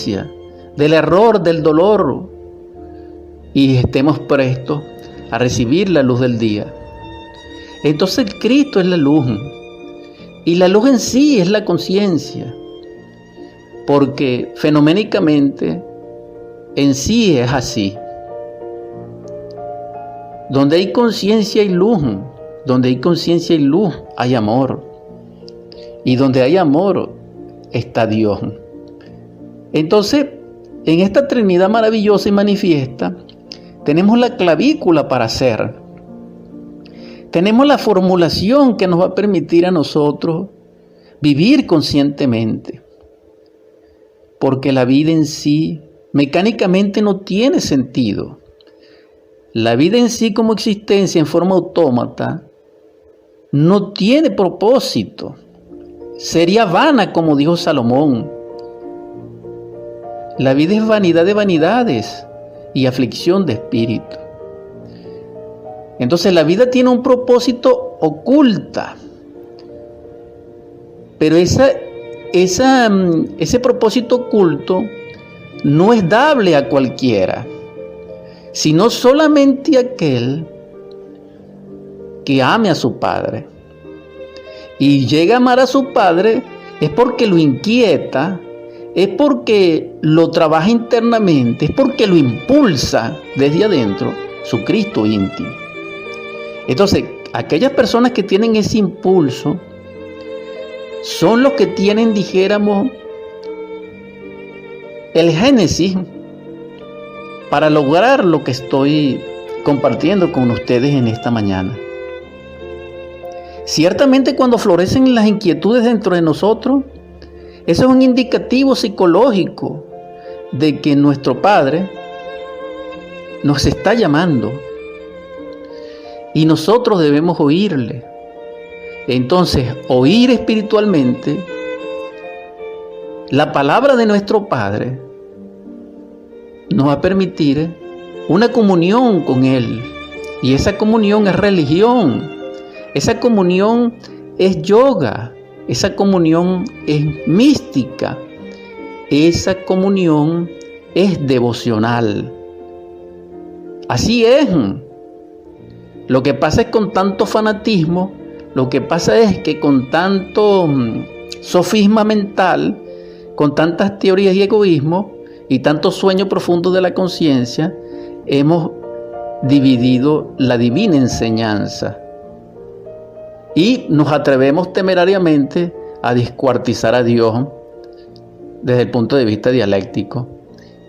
ignorancia, del error, del dolor, y estemos prestos a recibir la luz del día. Entonces Cristo es la luz, y la luz en sí es la conciencia, porque fenoménicamente en sí es así. Donde hay conciencia hay luz, donde hay conciencia y luz hay amor, y donde hay amor está Dios. Entonces, en esta Trinidad maravillosa y manifiesta, tenemos la clavícula para ser. Tenemos la formulación que nos va a permitir a nosotros vivir conscientemente. Porque la vida en sí, mecánicamente no tiene sentido. La vida en sí como existencia en forma autómata no tiene propósito. Sería vana, como dijo Salomón. La vida es vanidad de vanidades y aflicción de espíritu. Entonces la vida tiene un propósito oculta. Pero ese propósito oculto no es dable a cualquiera, sino solamente a aquel que ame a su Padre. Y llega a amar a su Padre es porque lo inquieta, es porque lo trabaja internamente, es porque lo impulsa desde adentro su Cristo íntimo. Entonces, aquellas personas que tienen ese impulso son los que tienen, dijéramos, el génesis para lograr lo que estoy compartiendo con ustedes en esta mañana. Ciertamente cuando florecen las inquietudes dentro de nosotros, eso es un indicativo psicológico de que nuestro Padre nos está llamando y nosotros debemos oírle. Entonces, oír espiritualmente la palabra de nuestro Padre nos va a permitir una comunión con Él. Y esa comunión es religión, esa comunión es yoga, esa comunión es mística, esa comunión es devocional. Así es. Lo que pasa es con tanto fanatismo, lo que pasa es que con tanto sofisma mental, con tantas teorías y egoísmo y tanto sueño profundo de la conciencia, hemos dividido la divina enseñanza y nos atrevemos temerariamente a descuartizar a Dios desde el punto de vista dialéctico,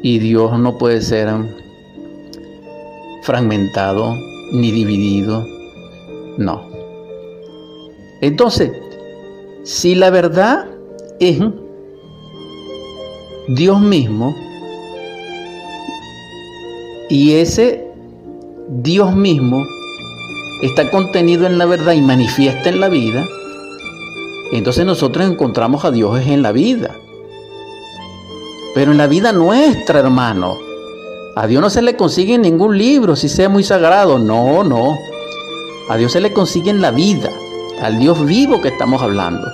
y Dios no puede ser fragmentado ni dividido, no. Entonces, si la verdad es Dios mismo, y ese Dios mismo está contenido en la verdad y manifiesta en la vida, entonces nosotros encontramos a Dios en la vida. Pero en la vida nuestra, hermano. A Dios no se le consigue en ningún libro, si sea muy sagrado. No, no. A Dios se le consigue en la vida, al Dios vivo que estamos hablando.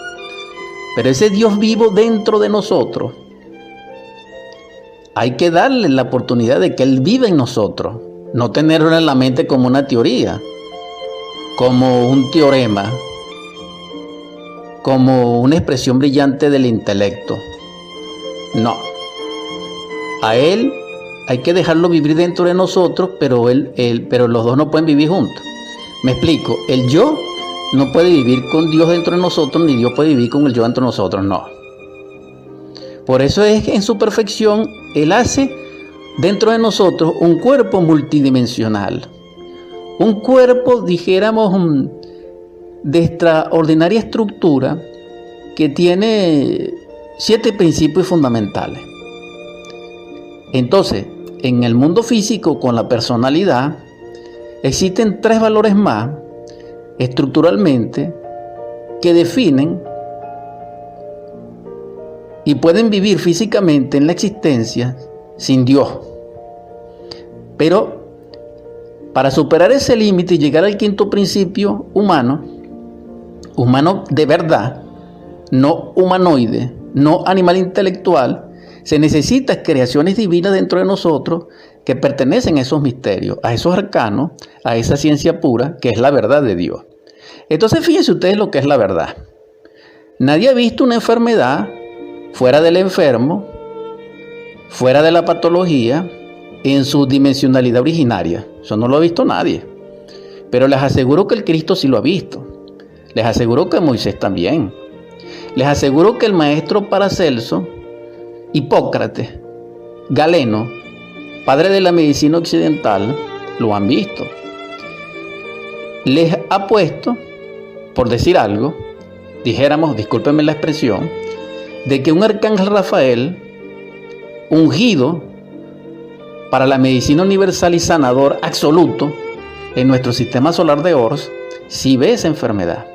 Pero ese Dios vivo dentro de nosotros, hay que darle la oportunidad de que Él viva en nosotros. No tenerlo en la mente como una teoría, como un teorema, como una expresión brillante del intelecto. No. A Él hay que dejarlo vivir dentro de nosotros, pero pero los dos no pueden vivir juntos. Me explico. El yo no puede vivir con Dios dentro de nosotros, ni Dios puede vivir con el yo dentro de nosotros, no. Por eso es que en su perfección Él hace dentro de nosotros un cuerpo multidimensional. Un cuerpo, dijéramos, de extraordinaria estructura que tiene 7 principios fundamentales. Entonces, en el mundo físico con la personalidad, existen 3 valores más estructuralmente que definen y pueden vivir físicamente en la existencia sin Dios. Pero para superar ese límite y llegar al 5.º principio humano de verdad, no humanoide, no animal intelectual, Se necesitan creaciones divinas dentro de nosotros que pertenecen a esos misterios, a esos arcanos, a esa ciencia pura que es la verdad de Dios. Entonces fíjense ustedes lo que es la verdad. Nadie ha visto una enfermedad fuera del enfermo, fuera de la patología, en su dimensionalidad originaria. Eso no lo ha visto nadie. Pero les aseguro que el Cristo sí lo ha visto. Les aseguro que Moisés también. Les aseguro que el maestro Paracelso, Hipócrates, Galeno, padre de la medicina occidental, lo han visto. Les ha puesto, por decir algo, dijéramos, discúlpenme la expresión, de que un arcángel Rafael, ungido para la medicina universal y sanador absoluto en nuestro sistema solar de Ors, sí ve esa enfermedad.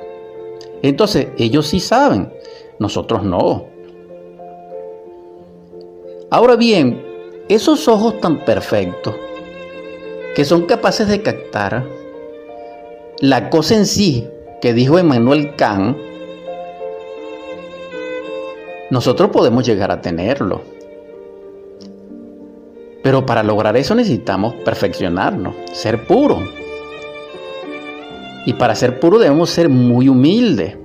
Entonces, ellos sí saben, nosotros no. Ahora bien, esos ojos tan perfectos que son capaces de captar la cosa en sí que dijo Emmanuel Kant, nosotros podemos llegar a tenerlo. Pero para lograr eso necesitamos perfeccionarnos, ser puros. Y para ser puro debemos ser muy humildes,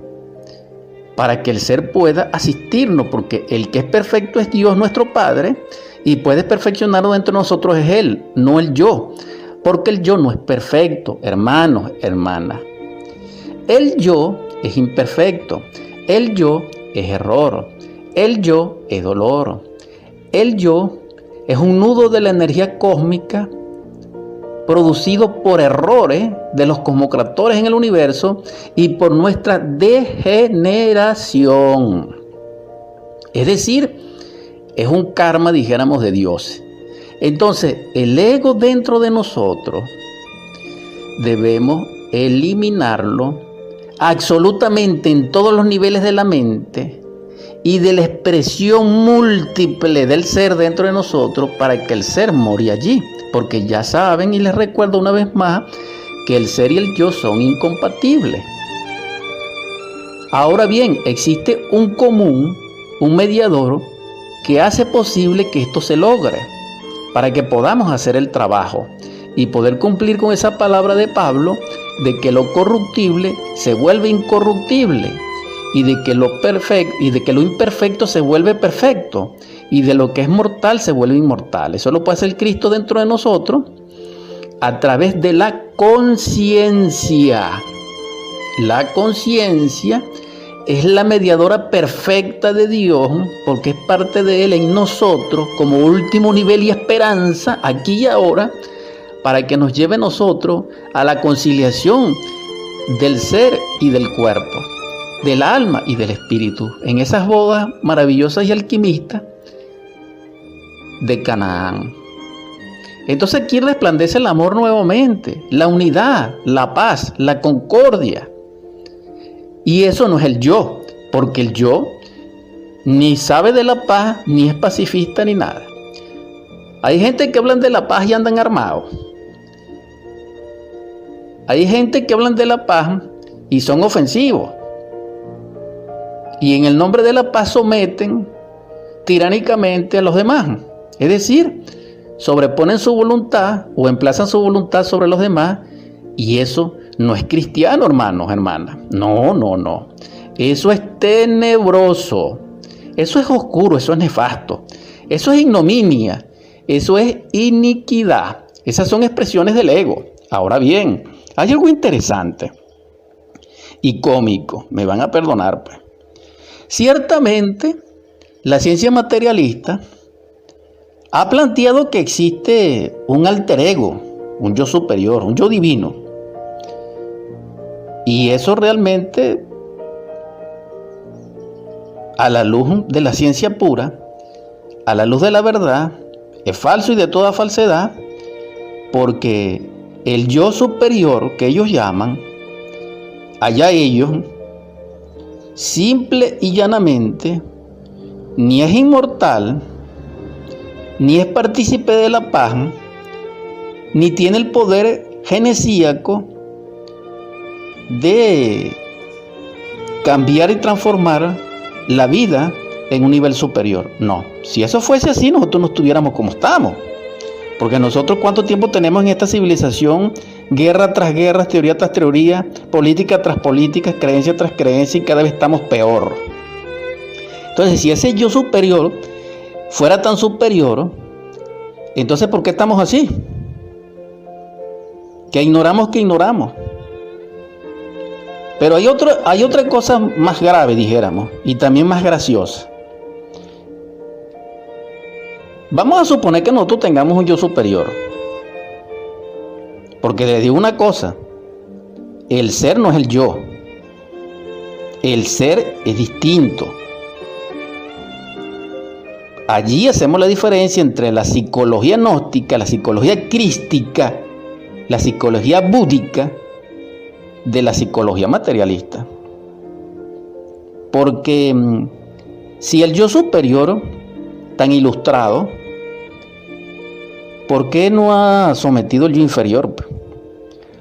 para que el ser pueda asistirnos, porque el que es perfecto es Dios nuestro Padre, y puede perfeccionarnos dentro de nosotros es Él, no el yo, porque el yo no es perfecto, hermanos, hermanas. El yo es imperfecto, el yo es error, el yo es dolor, el yo es un nudo de la energía cósmica producido por errores de los cosmocratores en el universo y por nuestra degeneración. Es decir, es un karma, dijéramos, de Dios. Entonces, el ego dentro de nosotros debemos eliminarlo absolutamente en todos los niveles de la mente y de la expresión múltiple del ser dentro de nosotros para que el ser more allí. Porque ya saben, y les recuerdo una vez más, que el ser y el yo son incompatibles. Ahora bien, existe un común, un mediador, que hace posible que esto se logre, para que podamos hacer el trabajo y poder cumplir con esa palabra de Pablo, de que lo corruptible se vuelve incorruptible, y de que lo imperfecto se vuelve perfecto, y de lo que es mortal se vuelve inmortal. Eso lo puede hacer Cristo dentro de nosotros a través de la conciencia. La conciencia es la mediadora perfecta de Dios, porque es parte de Él en nosotros como último nivel y esperanza aquí y ahora, para que nos lleve a nosotros a la conciliación del ser y del cuerpo, del alma y del espíritu, en esas bodas maravillosas y alquimistas de Canaán. Entonces aquí resplandece el amor nuevamente, la unidad, la paz, la concordia. Y eso no es el yo, porque el yo ni sabe de la paz, ni es pacifista, ni nada. Hay gente que hablan de la paz y andan armados. Hay gente que hablan de la paz y son ofensivos. Y en el nombre de la paz someten tiránicamente a los demás. Es decir, sobreponen su voluntad o emplazan su voluntad sobre los demás, y eso no es cristiano, hermanos, hermanas. No, no, no. Eso es tenebroso. Eso es oscuro, eso es nefasto. Eso es ignominia. Eso es iniquidad. Esas son expresiones del ego. Ahora bien, hay algo interesante y cómico. Me van a perdonar, pues. Ciertamente, la ciencia materialista ha planteado que existe un alter ego, un yo superior, un yo divino. Y eso realmente, a la luz de la ciencia pura, a la luz de la verdad, es falso y de toda falsedad, porque el yo superior que ellos llaman, allá ellos, simple y llanamente, ni es inmortal, ni es partícipe de la paz, ni tiene el poder genesíaco de cambiar y transformar la vida en un nivel superior. No, si eso fuese así, nosotros no estuviéramos como estamos. Porque nosotros, ¿cuánto tiempo tenemos en esta civilización? Guerra tras guerra, teoría tras teoría, política tras política, creencia tras creencia, y cada vez estamos peor. Entonces, si ese yo superior fuera tan superior, entonces ¿por qué estamos así? Que ignoramos. Pero hay otra cosa más grave, dijéramos, y también más graciosa. Vamos a suponer que nosotros tengamos un yo superior. Porque les digo una cosa, el ser no es el yo. El ser es distinto. Allí hacemos la diferencia entre la psicología gnóstica, la psicología crística, la psicología búdica, de la psicología materialista. Porque si el yo superior, tan ilustrado, ¿por qué no ha sometido el yo inferior?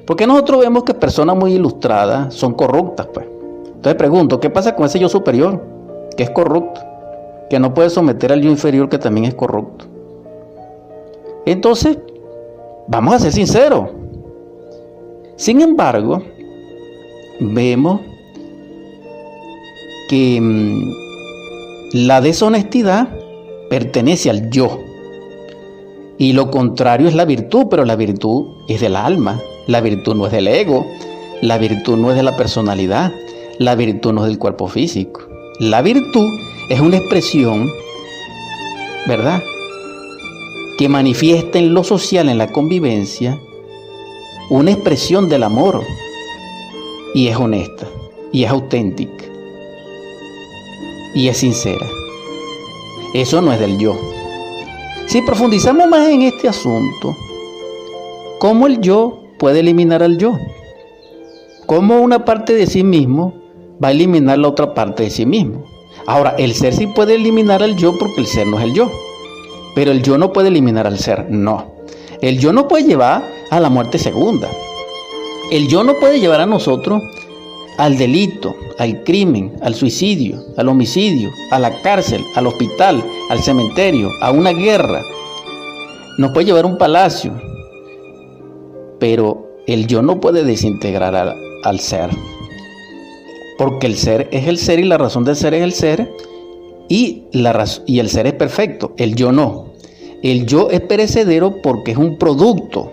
Porque nosotros vemos que personas muy ilustradas son corruptas, pues. Entonces pregunto, ¿qué pasa con ese yo superior que es corrupto? Que no puede someter al yo inferior que también es corrupto. Entonces, vamos a ser sinceros. Sin embargo, vemos que la deshonestidad pertenece al yo. Y lo contrario es la virtud, pero la virtud es del alma. La virtud no es del ego. La virtud no es de la personalidad. La virtud no es del cuerpo físico. La virtud es una expresión, ¿verdad?, que manifiesta en lo social, en la convivencia, una expresión del amor. Y es honesta, y es auténtica, y es sincera. Eso no es del yo. Si profundizamos más en este asunto, ¿cómo el yo puede eliminar al yo? ¿Cómo una parte de sí mismo va a eliminar la otra parte de sí mismo? Ahora, el ser sí puede eliminar al yo porque el ser no es el yo. Pero el yo no puede eliminar al ser, no. El yo no puede llevar a la muerte segunda. El yo no puede llevar a nosotros al delito, al crimen, al suicidio, al homicidio, a la cárcel, al hospital, al cementerio, a una guerra. Nos puede llevar a un palacio. Pero el yo no puede desintegrar al ser. Porque el ser es el ser y la razón del ser es el ser. Y el ser es perfecto, el yo no. El yo es perecedero porque es un producto.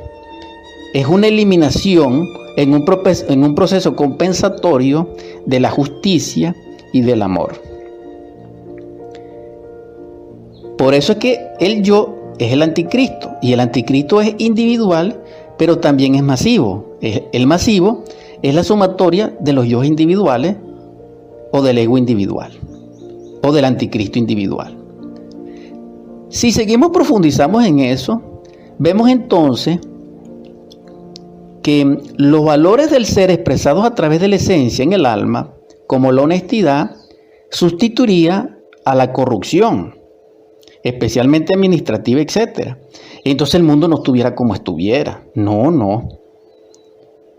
Es una eliminación en un proceso compensatorio de la justicia y del amor. Por eso es que el yo es el anticristo. Y el anticristo es individual, pero también es masivo. El masivo es la sumatoria de los yo individuales o del ego individual o del anticristo individual. Si seguimos profundizamos en eso, vemos entonces que los valores del ser expresados a través de la esencia en el alma, como la honestidad, sustituiría a la corrupción, especialmente administrativa, etc. Entonces el mundo no estuviera como estuviera. No.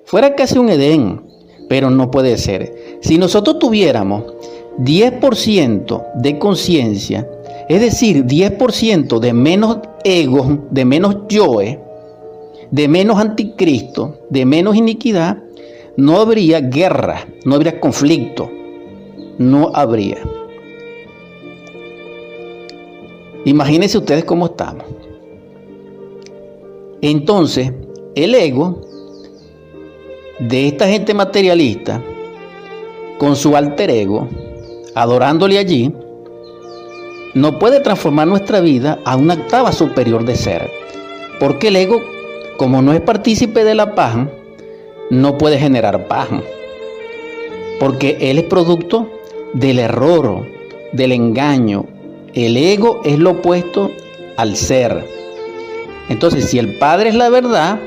Fuera casi un Edén, pero no puede ser. Si nosotros tuviéramos 10% de conciencia, es decir, 10% de menos ego, de menos yoes, de menos anticristo, de menos iniquidad, no habría guerra, no habría conflicto, no habría. Imagínense ustedes cómo estamos. Entonces, el ego de esta gente materialista, con su alter ego, adorándole allí, no puede transformar nuestra vida a una octava superior de ser. Porque el ego, como no es partícipe de la paz, no puede generar paz. Porque él es producto del error, del engaño. El ego es lo opuesto al ser. Entonces, si el Padre es la verdad,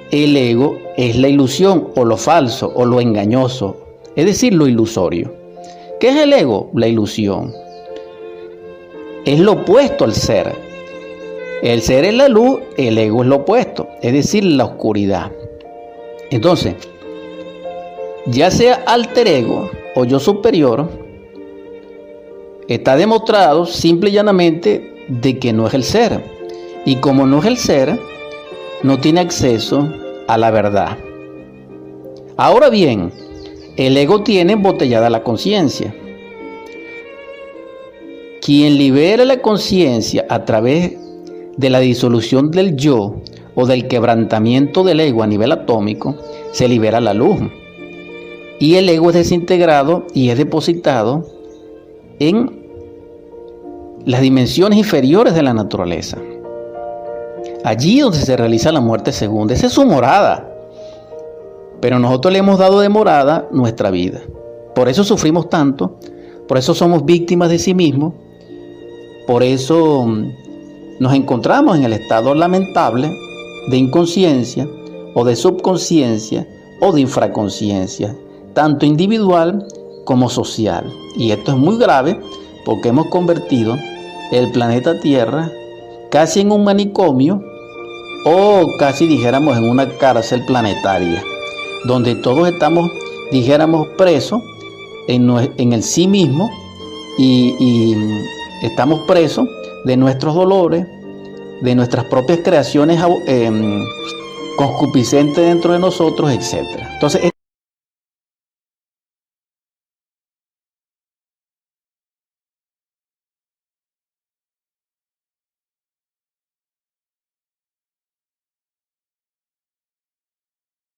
el ego es la ilusión o lo falso o lo engañoso, es decir, lo ilusorio. ¿Qué es el ego? La ilusión. Es lo opuesto al ser. El ser es la luz, el ego es lo opuesto, es decir, la oscuridad. Entonces, ya sea alter ego o yo superior, está demostrado simple y llanamente de que no es el ser. Y como no es el ser, no tiene acceso a la verdad. Ahora bien, el ego tiene embotellada la conciencia. Quien libera la conciencia a través de la disolución del yo o del quebrantamiento del ego a nivel atómico, se libera la luz. Y el ego es desintegrado y es depositado en las dimensiones inferiores de la naturaleza. Allí donde se realiza la muerte segunda. Esa es su morada. Pero nosotros le hemos dado de morada nuestra vida. Por eso sufrimos tanto, por eso somos víctimas de sí mismos, por eso nos encontramos en el estado lamentable de inconsciencia o de subconsciencia o de infraconsciencia, tanto individual como social. Y esto es muy grave porque hemos convertido el planeta Tierra casi en un manicomio o casi dijéramos en una cárcel planetaria, donde todos estamos, dijéramos, presos en el sí mismo y estamos presos de nuestros dolores, de nuestras propias creaciones concupiscentes dentro de nosotros, etc. Entonces,